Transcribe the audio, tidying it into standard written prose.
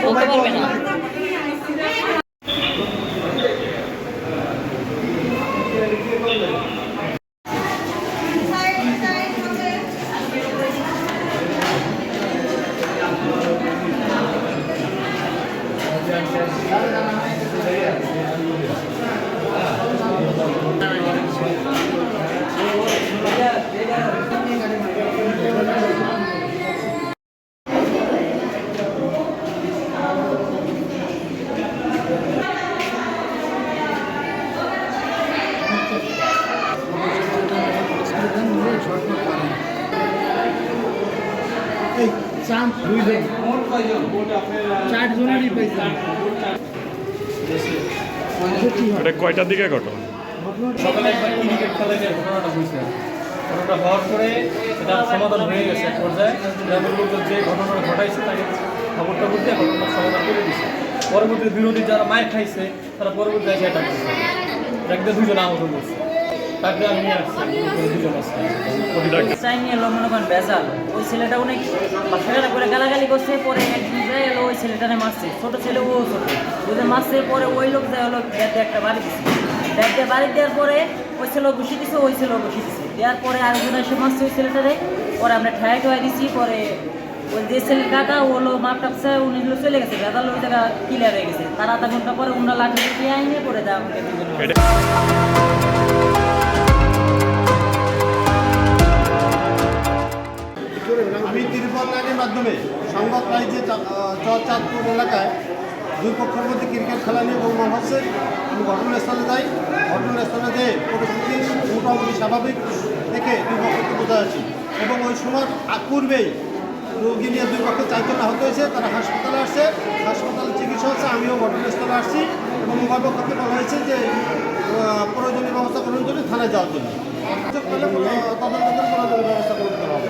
বলতে পারবে না। কয়টার দিকে ঘটনা? সকালে একবার ক্রিকেট খেলা যে ঘটনাটা হয়েছে, ঘটনাটা হওয়ার পরে এটা সমাধান হয়ে গেছে এক পর্যায়ে। গ্রামের লোকজন যে ঘটনাটা ঘটাইছে তাকে খবরটা বলতে ঘটনার সমাধান করে দিচ্ছে। পরবর্তী বিরোধী যারা মায়ের খাইছে তারা পরবর্তী এসে অ্যাটাক করছে, একদম দুজন আহত করছে। তাকে আমি নিয়ে আসছি, দুজন আছে চাই নিয়ে এলো মনে করেন বেজাল। ওই ছেলেটা অনেক বাচ্চাটা করে গালাগালি করছে, পরে একদিন যায় এলো ওই ছেলেটারে মারছে, ছোটো ছেলে ও ছোটো ওদের মারছে। পরে ওই লোক যায় হলো ব্যাট দিয়ে একটা বাড়ি দিচ্ছে, ব্যাট দিয়ে বাড়ি দেওয়ার পরে ওই ছেলে বসে দিচ্ছে, ওই ছেলেও বসে দিচ্ছে। দেওয়ার পরে আরেকজন এসে মারছে ওই ছেলেটারে, পরে আমরা ঠেয়াই ঠেয়াই দিচ্ছি। পরে ওই যে ছেলের কাকা ও হলো মাপ টাপছে, উনি হলো চলে গেছে, বেজাল ওই জায়গা ক্লিয়ার হয়ে গেছে। তার আধা ঘন্টা পরে উন্না লাঠি দিয়ে আইনে পরে দেওয়া আমাকে দুজন। আমি তিরুপল লাইনের মাধ্যমে সংবাদ পাই যে চাঁদপুর এলাকায় দুই পক্ষের মধ্যে ক্রিকেট খেলা নিয়ে গোলমাল হচ্ছে। আমি ঘটনাস্থলে যাই, ঘটনাস্থলে যেয়ে পরিস্থিতি মোটামুটি স্বাভাবিক দেখে দুই পক্ষকে বোঝা আছি। এবং ওই সময় পূর্বেই রোগী নিয়ে দুই পক্ষে চারজন আহত হয়েছে, তারা হাসপাতালে আসছে, হাসপাতালে চিকিৎসা হচ্ছে। আমিও ঘটনাস্থলে আসছি এবং উভয় পক্ষকে বলা হয়েছে যে প্রয়োজনীয় ব্যবস্থা গ্রহণ জন্য থানায় যাওয়ার জন্য তদন্ত করে প্রয়োজনীয় ব্যবস্থা গ্রহণ করা হবে।